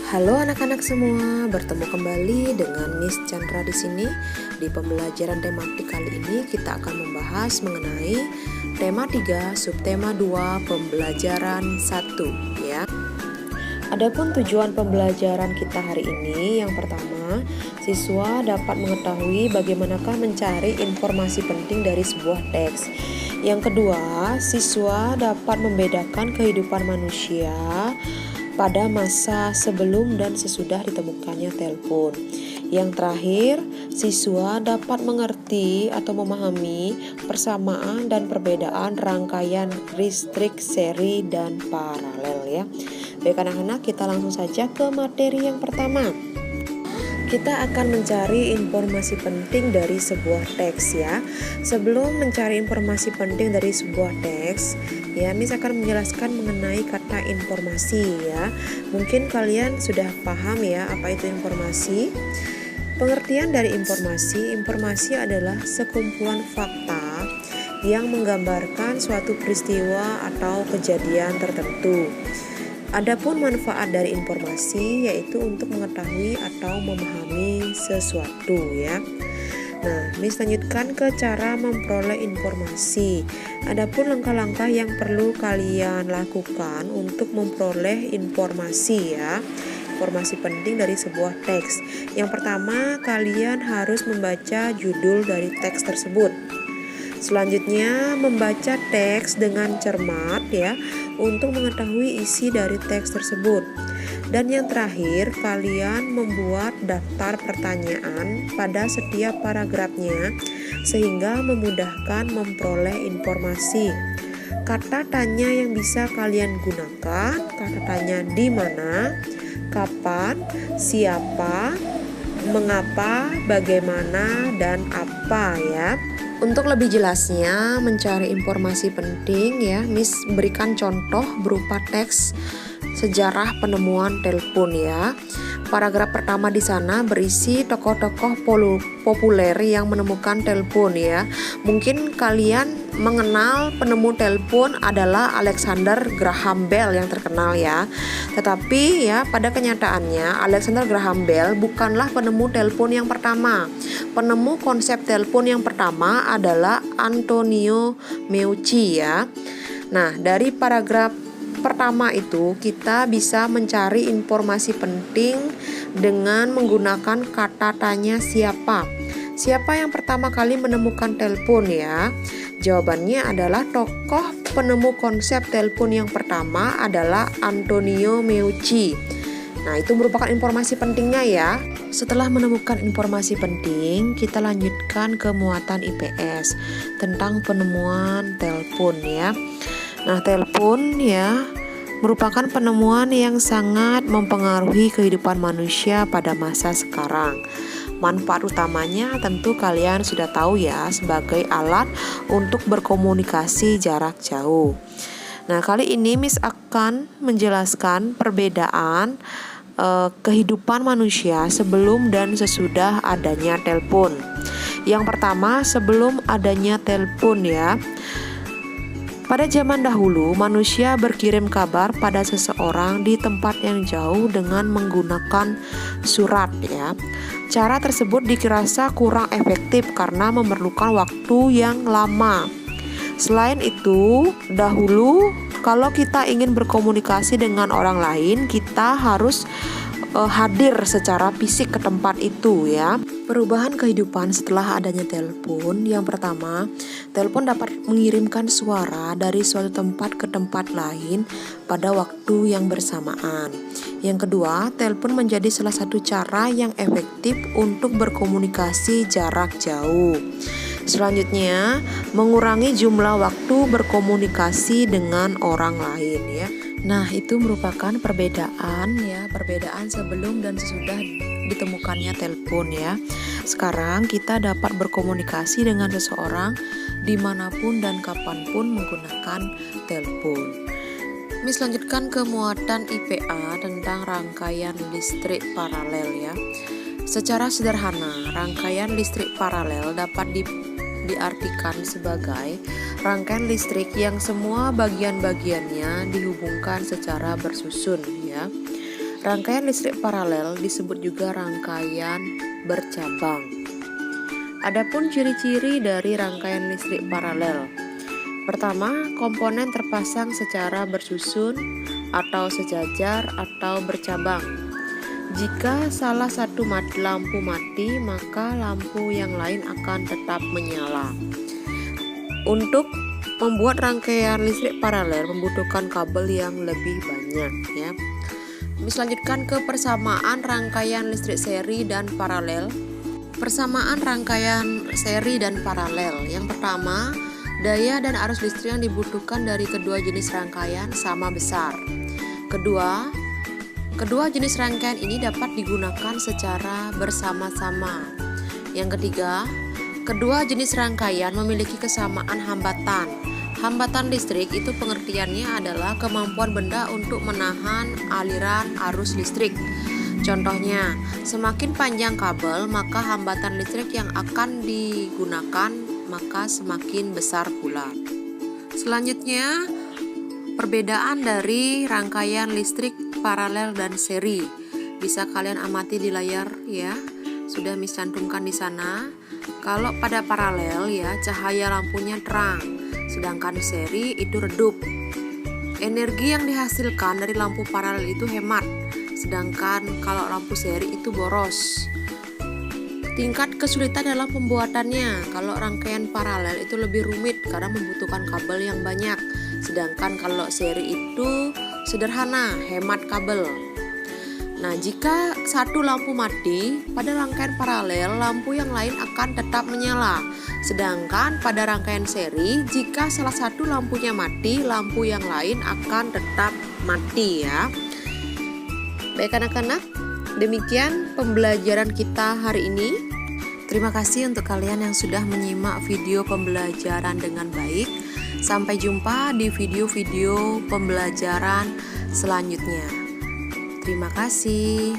Halo anak-anak semua, bertemu kembali dengan Miss Chandra di sini. Di pembelajaran tematik kali ini kita akan membahas mengenai tema 3, subtema 2, pembelajaran 1 ya. Adapun tujuan pembelajaran kita hari ini, yang pertama, siswa dapat mengetahui bagaimanakah mencari informasi penting dari sebuah teks. Yang kedua, siswa dapat membedakan kehidupan manusia pada masa sebelum dan sesudah ditemukannya telepon. Yang terakhir, siswa dapat mengerti atau memahami persamaan dan perbedaan rangkaian listrik seri dan paralel ya. Baik anak-anak, kita langsung saja ke materi yang pertama. Kita akan mencari informasi penting dari sebuah teks ya. Sebelum mencari informasi penting dari sebuah teks, ya, Miss akan menjelaskan mengenai kata informasi ya. Mungkin kalian sudah paham ya apa itu informasi. Pengertian dari informasi adalah sekumpulan fakta yang menggambarkan suatu peristiwa atau kejadian tertentu. Adapun manfaat dari informasi yaitu untuk mengetahui atau memahami sesuatu ya. Nah, Miss lanjutkan ke cara memperoleh informasi. Adapun langkah-langkah yang perlu kalian lakukan untuk memperoleh informasi ya. Informasi penting dari sebuah teks. Yang pertama, kalian harus membaca judul dari teks tersebut. Selanjutnya, membaca teks dengan cermat ya, untuk mengetahui isi dari teks tersebut. Dan yang terakhir, kalian membuat daftar pertanyaan pada setiap paragrafnya sehingga memudahkan memperoleh informasi. Kata tanya yang bisa kalian gunakan, kata tanya di mana, kapan, siapa, mengapa, bagaimana, dan apa ya. Untuk lebih jelasnya mencari informasi penting ya, Miss berikan contoh berupa teks sejarah penemuan telepon ya. Paragraf pertama di sana berisi tokoh-tokoh populer yang menemukan telepon ya. Mungkin kalian mengenal penemu telepon adalah Alexander Graham Bell yang terkenal ya. Tetapi ya, pada kenyataannya Alexander Graham Bell bukanlah penemu telepon yang pertama. Penemu konsep telepon yang pertama adalah Antonio Meucci ya. Nah, dari paragraf pertama itu kita bisa mencari informasi penting dengan menggunakan kata tanya siapa. Siapa yang pertama kali menemukan telepon ya? Jawabannya adalah tokoh penemu konsep telepon yang pertama adalah Antonio Meucci. Nah, itu merupakan informasi pentingnya ya. Setelah menemukan informasi penting, kita lanjutkan ke muatan IPS tentang penemuan telepon ya. Nah, telepon ya merupakan penemuan yang sangat mempengaruhi kehidupan manusia pada masa sekarang. Manfaat utamanya tentu kalian sudah tahu ya, sebagai alat untuk berkomunikasi jarak jauh. Nah, kali ini Miss akan menjelaskan perbedaan kehidupan manusia sebelum dan sesudah adanya telepon. Yang pertama, sebelum adanya telepon ya. Pada zaman dahulu, manusia berkirim kabar pada seseorang di tempat yang jauh dengan menggunakan surat ya. Cara tersebut dirasa kurang efektif karena memerlukan waktu yang lama. Selain itu, dahulu kalau kita ingin berkomunikasi dengan orang lain, kita harus hadir secara fisik ke tempat itu ya. Perubahan kehidupan setelah adanya telepon. Yang pertama, telepon dapat mengirimkan suara dari suatu tempat ke tempat lain pada waktu yang bersamaan. Yang kedua, telepon menjadi salah satu cara yang efektif untuk berkomunikasi jarak jauh. Selanjutnya, mengurangi jumlah waktu berkomunikasi dengan orang lain ya. Nah, itu merupakan perbedaan sebelum dan sesudah ditemukannya telepon ya. Sekarang kita dapat berkomunikasi dengan seseorang dimanapun dan kapanpun menggunakan telepon. Miss lanjutkan ke muatan IPA tentang rangkaian listrik paralel ya. Secara sederhana, rangkaian listrik paralel dapat diartikan sebagai rangkaian listrik yang semua bagian-bagiannya dihubungkan secara bersusun ya. Rangkaian listrik paralel disebut juga rangkaian bercabang. Adapun ciri-ciri dari rangkaian listrik paralel. Pertama, komponen terpasang secara bersusun atau sejajar atau bercabang. Jika salah satu lampu mati, maka lampu yang lain akan tetap menyala. Untuk membuat rangkaian listrik paralel membutuhkan kabel yang lebih banyak ya. Selanjutkan ke persamaan rangkaian listrik seri dan paralel. Persamaan rangkaian seri dan paralel. Yang pertama, daya dan arus listrik yang dibutuhkan dari kedua jenis rangkaian sama besar. Kedua jenis rangkaian ini dapat digunakan secara bersama-sama. Yang ketiga, kedua jenis rangkaian memiliki kesamaan hambatan. Hambatan listrik itu pengertiannya adalah kemampuan benda untuk menahan aliran arus listrik. Contohnya, semakin panjang kabel, maka hambatan listrik yang akan digunakan maka semakin besar pula. Selanjutnya, perbedaan dari rangkaian listrik paralel dan seri. Bisa kalian amati di layar ya. Sudah Miss cantumkan di sana. Kalau pada paralel ya, cahaya lampunya terang, sedangkan seri itu redup. Energi yang dihasilkan dari lampu paralel itu hemat, sedangkan kalau lampu seri itu boros. Tingkat kesulitan dalam pembuatannya. Kalau rangkaian paralel itu lebih rumit karena membutuhkan kabel yang banyak, sedangkan kalau seri itu sederhana, hemat kabel. Nah, jika satu lampu mati, pada rangkaian paralel lampu yang lain akan tetap menyala. Sedangkan pada rangkaian seri, jika salah satu lampunya mati, lampu yang lain akan tetap mati ya. Baik anak-anak, demikian pembelajaran kita hari ini. Terima kasih untuk kalian yang sudah menyimak video pembelajaran dengan baik. Sampai jumpa di video-video pembelajaran selanjutnya. Terima kasih.